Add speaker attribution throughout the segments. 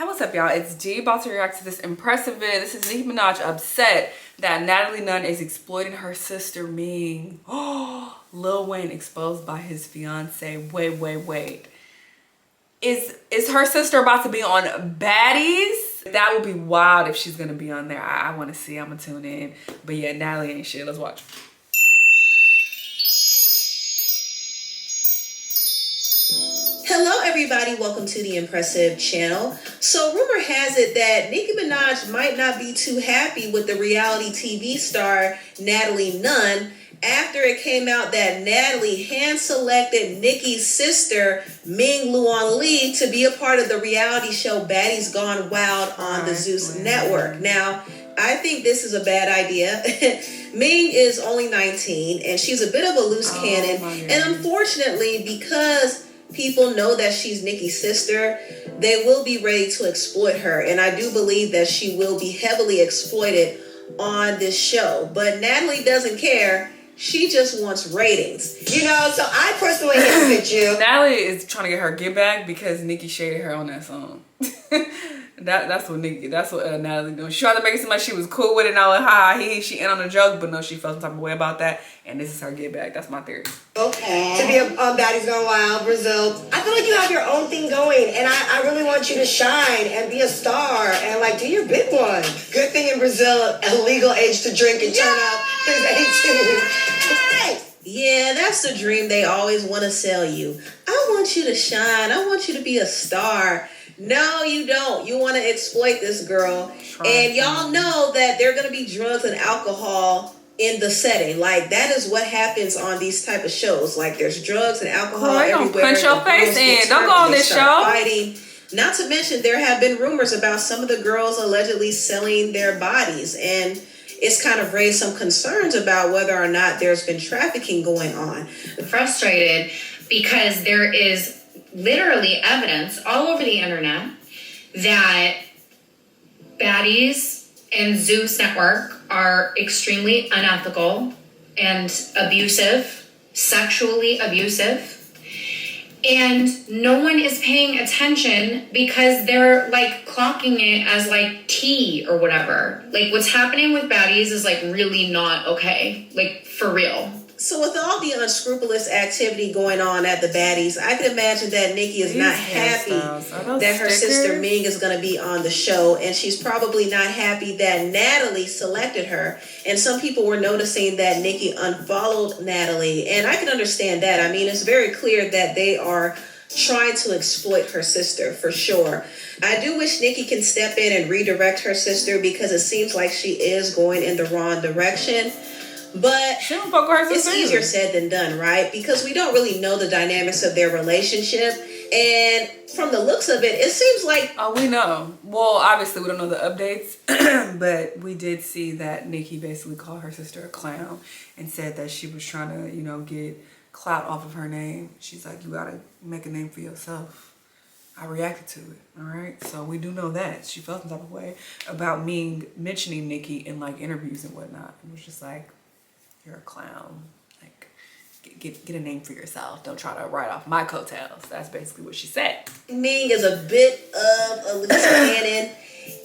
Speaker 1: Hi, what's up, y'all? It's D about to react to this impressive vid. This is Nicki Minaj upset that Natalie Nunn is exploiting her sister Ming. Oh, Lil Wayne exposed by his fiance. Wait. Is her sister about to be on Baddies? That would be wild if she's gonna be on there. I want to see. I'm gonna tune in. But yeah, Natalie ain't shit. Let's watch.
Speaker 2: Hello everybody, welcome to the Impressive channel. So rumor has it that Nicki Minaj might not be too happy with the reality TV star Natalie Nunn after it came out that Natalie hand-selected Nicki's sister Ming Lee to be a part of the reality show Baddies Gone Wild on the Zeus network. Now, I think this is a bad idea. Ming is only 19 and she's a bit of a loose cannon. And unfortunately, because people know that she's Nicki's sister, they will be ready to exploit her. And I do believe that she will be heavily exploited on this show. But Natalie doesn't care. She just wants ratings. You know, so I personally hate you.
Speaker 1: Natalie is trying to get her get back because Nicki shaded her on that song. That's what Natalie doing. She tried to make it seem like she was cool with it and all that, she in on the joke, but no, she felt some type of way about that, and this is her get back. That's my theory.
Speaker 3: Okay. To be on Baddies Gone Wild, Brazil. I feel like you have your own thing going, and I really want you to shine and be a star and like do your big one. Good thing in Brazil, a legal age to drink and turn up is 18.
Speaker 2: Yeah, that's the dream they always want to sell you. I want you to shine. I want you to be a star. No, you don't. You want to exploit this girl. And y'all know that there are going to be drugs and alcohol in the setting. Like, that is what happens on these type of shows. Like, there's drugs and alcohol everywhere.
Speaker 1: Punch your face in. Don't go on this show.
Speaker 2: Fighting. Not to mention, there have been rumors about some of the girls allegedly selling their bodies. And it's kind of raised some concerns about whether or not there's been trafficking going on.
Speaker 4: Frustrated because there is literally evidence all over the internet that Baddies and Zeus Network are extremely unethical and abusive, sexually abusive. And no one is paying attention because they're like clocking it as like tea or whatever. Like what's happening with Baddies is like really not okay. Like for real.
Speaker 2: So with all the unscrupulous activity going on at the Baddies, I can imagine that Nicki is not happy that her sister Ming is going to be on the show. And she's probably not happy that Natalie selected her. And some people were noticing that Nicki unfollowed Natalie. And I can understand that. I mean, it's very clear that they are trying to exploit her sister for sure. I do wish Nicki can step in and redirect her sister because it seems like she is going in the wrong direction. But it's easier said than done, right? Because we don't really know the dynamics of their relationship. And from the looks of it, it seems like...
Speaker 1: Oh, we know. Well, obviously, we don't know the updates. But we did see that Nicki basically called her sister a clown and said that she was trying to, you know, get clout off of her name. She's like, you got to make a name for yourself. I reacted to it, all right? So we do know that. She felt some type of way about me mentioning Nicki in, like, interviews and whatnot. It was just like... You're a clown. Like, get a name for yourself. Don't try to write off my coattails. That's basically what she said.
Speaker 2: Ming is a bit of a loose cannon.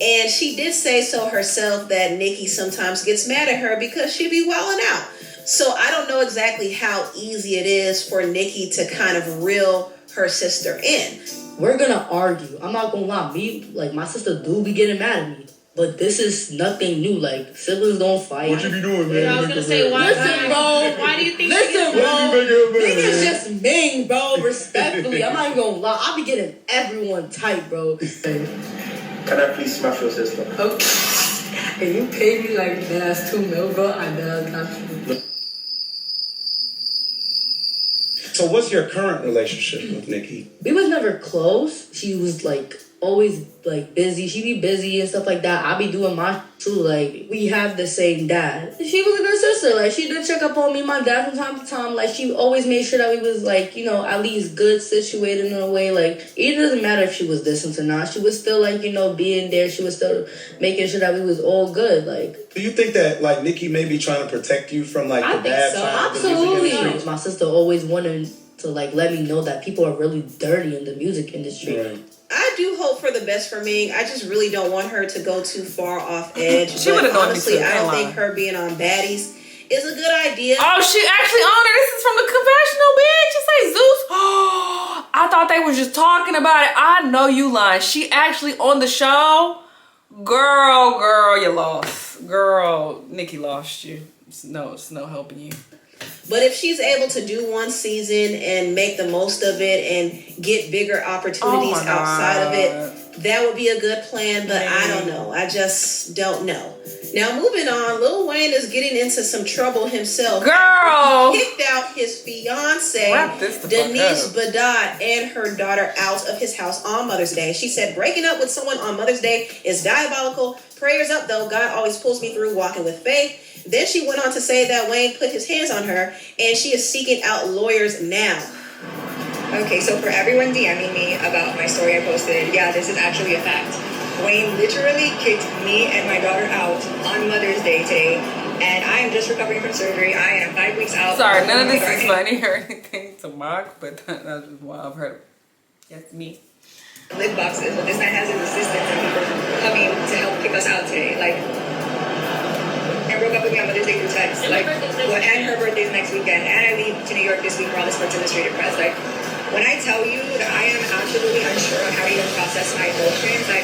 Speaker 2: And she did say so herself that Nicki sometimes gets mad at her because she be wilding out. So I don't know exactly how easy it is for Nicki to kind of reel her sister in.
Speaker 5: We're gonna argue. I'm not gonna lie. Like, my sister do be getting mad at me. But this is nothing new. Like, siblings don't fight.
Speaker 6: What you be doing, man?
Speaker 4: I was gonna say, why do you think?
Speaker 5: Listen, bro. Ming is just Ming, bro. Respectfully, I'm not even gonna lie. I be getting everyone tight, bro.
Speaker 6: Can I please smash your sister?
Speaker 5: Okay. And you pay me like that's $2 million, bro. I know got you.
Speaker 6: So, what's your current relationship with Nicki?
Speaker 5: We was never close. She was like always like busy. She be busy and stuff like that. I be doing my too. Like, we have the same dad. She was a good sister. Like, she did check up on me, my dad, from time to time. Like, she always made sure that we was like, you know, at least good situated in a way. Like, it doesn't matter if she was distant or not. She was still like, you know, being there. She was still making sure that we was all good. Like,
Speaker 6: do you think that like Nicki may be trying to protect you from like the bad times?
Speaker 5: Absolutely. My sister always wanted to like let me know that people are really dirty in the music industry.
Speaker 6: Right.
Speaker 2: I do hope for the best for Ming. I just really don't want her to go too far off edge.
Speaker 1: She would have known me
Speaker 2: honestly,
Speaker 1: too,
Speaker 2: I don't
Speaker 1: can't
Speaker 2: think
Speaker 1: lie.
Speaker 2: her being on Baddies is a good idea.
Speaker 1: Oh, she actually on her. This is from the confessional, bitch. It say Zeus. Oh, I thought they was just talking about it. I know you lying. She actually on the show. Girl, you lost. Girl, Nicki lost you. It's no helping you.
Speaker 2: But if she's able to do one season and make the most of it and get bigger opportunities
Speaker 1: Oh my
Speaker 2: outside of
Speaker 1: God.
Speaker 2: it, that would be a good plan, but I don't know. I just don't know. Now, moving on, Lil Wayne is getting into some trouble himself.
Speaker 1: Girl.
Speaker 2: He kicked out his fiance,
Speaker 1: Wrap this the fuck
Speaker 2: Denise
Speaker 1: up.
Speaker 2: Badad, and her daughter out of his house on Mother's Day. She said, breaking up with someone on Mother's Day is diabolical. Prayers up, though. God always pulls me through, walking with faith. Then she went on to say that Wayne put his hands on her, and she is seeking out lawyers now.
Speaker 7: Okay, so for everyone DMing me about my story I posted, yeah, this is actually a fact. Wayne literally kicked me and my daughter out on Mother's Day today, and I am just recovering from surgery. I am 5 weeks out.
Speaker 1: Sorry, none of this is funny or anything to mock, but that's just what I've heard. That's me.
Speaker 7: Lip boxes, but this man has his assistants and people coming to help kick us out today. Like, and broke up with me on Mother's Day through text.
Speaker 4: And
Speaker 7: like,
Speaker 4: my birthday's next
Speaker 7: well, and
Speaker 4: weekend.
Speaker 7: her birthday's next weekend, and I leave to New York this week for all the sports illustrated press. Like, when I tell you that I am absolutely unsure on how to even process my emotions, like,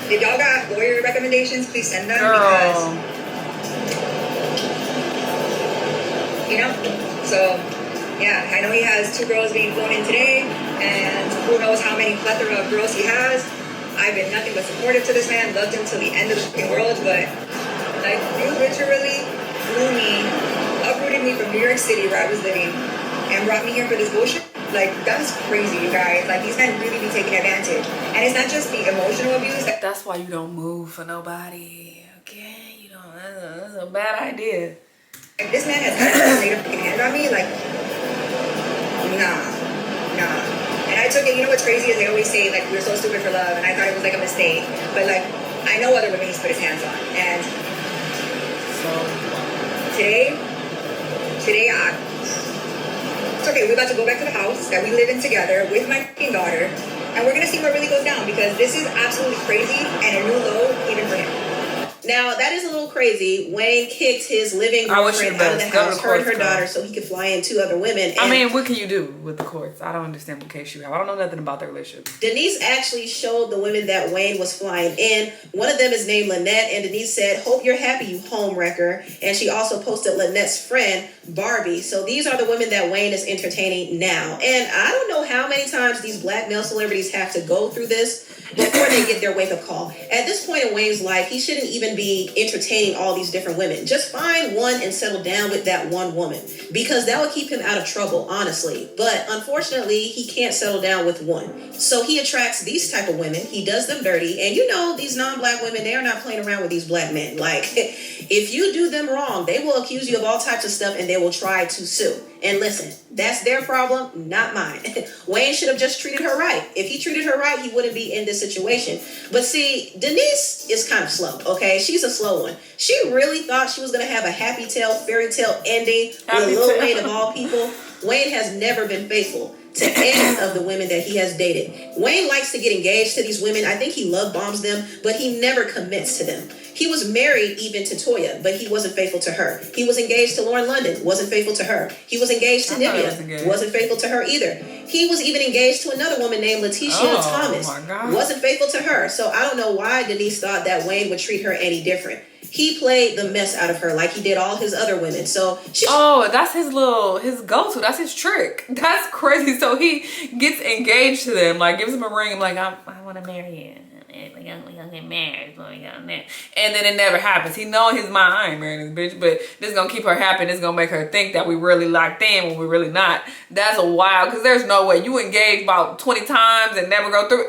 Speaker 7: if y'all got lawyer recommendations, please send them because,
Speaker 1: Girl.
Speaker 7: you know, so yeah, I know he has 2 girls being flown in today, and who knows how many plethora of girls he has. I've been nothing but supportive to this man, loved him till the end of the fucking world, but like, you literally flew me, uprooted me from New York City where I was living, and brought me here for this bullshit. Like, that's crazy, you guys. Like, these men really be taking advantage. And it's not just the emotional abuse.
Speaker 1: That's why you don't move for nobody. Okay? You don't. That's a bad idea.
Speaker 7: Like, this man has laid a freaking hand on me. Like, nah. And I took it, you know what's crazy is they always say, like, we're so stupid for love, and I thought it was like a mistake. But, like, I know other women he's put his hands on. And today, it's okay, we're about to go back to the house that we live in together with my fucking daughter, and we're gonna see what really goes down, because this is absolutely crazy and a new low even for him.
Speaker 2: Now, that is a little crazy. Wayne kicked his living
Speaker 1: I wish
Speaker 2: girlfriend
Speaker 1: you
Speaker 2: out of the
Speaker 1: best. Go to
Speaker 2: house,
Speaker 1: the
Speaker 2: hurt
Speaker 1: courts,
Speaker 2: her
Speaker 1: girl.
Speaker 2: daughter so he could fly in 2 other women.
Speaker 1: I
Speaker 2: And
Speaker 1: mean, what can you do with the courts? I don't understand what case you have. I don't know nothing about their relationship.
Speaker 2: Denise actually showed the women that Wayne was flying in. One of them is named Lynette, and Denise said, hope you're happy, you home wrecker. And she also posted Lynette's friend, Barbie. So these are the women that Wayne is entertaining now. And I don't know how many times these black male celebrities have to go through this before they get their wake-up call. At this point in Wayne's life, he shouldn't even be entertaining all these different women. Just find one and settle down with that one woman, because that would keep him out of trouble, honestly. But unfortunately, he can't settle down with one. So he attracts these type of women. He does them dirty. And you know, these non-black women, they are not playing around with these black men. Like, if you do them wrong, they will accuse you of all types of stuff and they will try to sue. And listen, that's their problem, not mine. Wayne should have just treated her right. If he treated her right, he wouldn't be in this situation. But see, Denise is kind of slow, okay? She's a slow one. She really thought she was going to have a happy tale, fairy tale ending with Lil Wayne of all people. Wayne has never been faithful to any of the women that he has dated. Wayne likes to get engaged to these women. I think he love bombs them, but he never commits to them. He was married even to Toya, but he wasn't faithful to her. He was engaged to Lauren London, wasn't faithful to her. He was engaged to Nivea, wasn't faithful to her either. He was even engaged to another woman named Letitia Thomas, wasn't faithful to her. So I don't know why Denise thought that Wayne would treat her any different. He played the mess out of her like he did all his other women. So
Speaker 1: that's his go-to. That's his trick. That's crazy. So he gets engaged to them, like gives them a ring. I'm like, I want to marry you. We're gonna get married. And then it never happens. He know in his mind, I ain't marrying this bitch, but this is gonna keep her happy. This is gonna make her think that we really locked in when we're really not. That's a wild, because there's no way. You engage about 20 times and never go through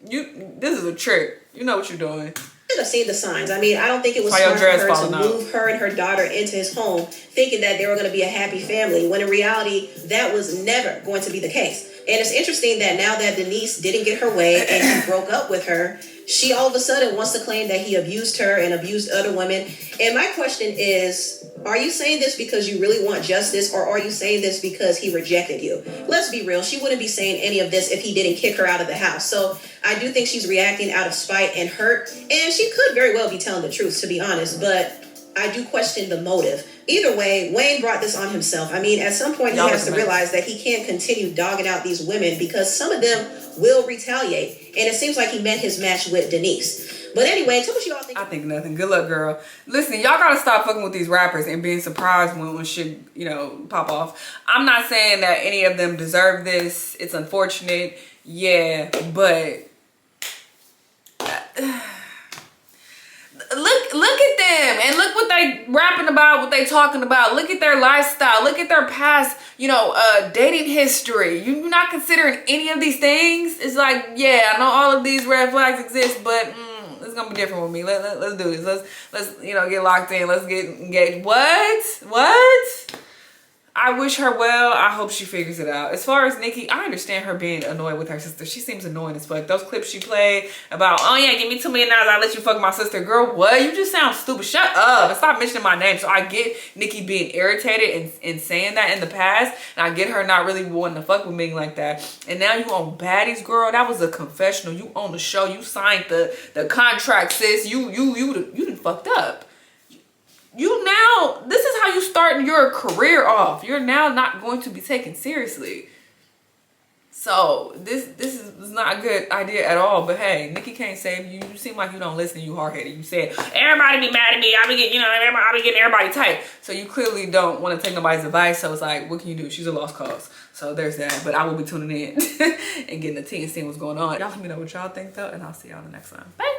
Speaker 1: it. This is a trick. You know what you're doing.
Speaker 2: Should have seen the signs. I mean, I don't think it was smart for her to move her and her daughter into his home thinking that they were going to be a happy family, when in reality that was never going to be the case. And it's interesting that now that Denise didn't get her way and he broke up with her, she all of a sudden wants to claim that he abused her and abused other women. And my question is, are you saying this because you really want justice, or are you saying this because he rejected you? Let's be real. She wouldn't be saying any of this if he didn't kick her out of the house. So I do think she's reacting out of spite and hurt. And she could very well be telling the truth, to be honest. But I do question the motive. Either way, Wayne brought this on himself. I mean, at some point, he has to realize that he can't continue dogging out these women because some of them will retaliate. And it seems like he met his match with Denise. But anyway, tell me what you all think.
Speaker 1: I think nothing. Good luck, girl. Listen, y'all gotta stop fucking with these rappers and being surprised when shit, you know, pop off. I'm not saying that any of them deserve this. It's unfortunate. Yeah, but look at them and look what they rapping about, what they talking about. Look at their lifestyle. Look at their past, you know, dating history. You're not considering any of these things. It's like, yeah, I know all of these red flags exist, but it's gonna be different with me. Let's do this. Let's you know, get locked in. Let's get engaged. What? I wish her well. I hope she figures it out. As far as Nicki, I understand her being annoyed with her sister. She seems annoying as fuck. Those clips she played about, oh yeah, give me $2 million, I'll let you fuck my sister. Girl, what? You just sound stupid. Shut up and stop mentioning my name. So I get Nicki being irritated and saying that in the past. And I get her not really wanting to fuck with Ming like that. And now you on Baddies, girl. That was a confessional. You on the show. You signed the contract, sis. You done fucked up. This is how you starting your career off. You're now not going to be taken seriously. So this is not a good idea at all. But hey, Nicki can't save you. You seem like you don't listen. You hard-headed. You said everybody be mad at me. I be getting everybody tight. So you clearly don't want to take nobody's advice. So it's like, what can you do? She's a lost cause. So there's that. But I will be tuning in and getting the tea and seeing what's going on. Y'all let me know what y'all think though, and I'll see y'all in the next one. Bye.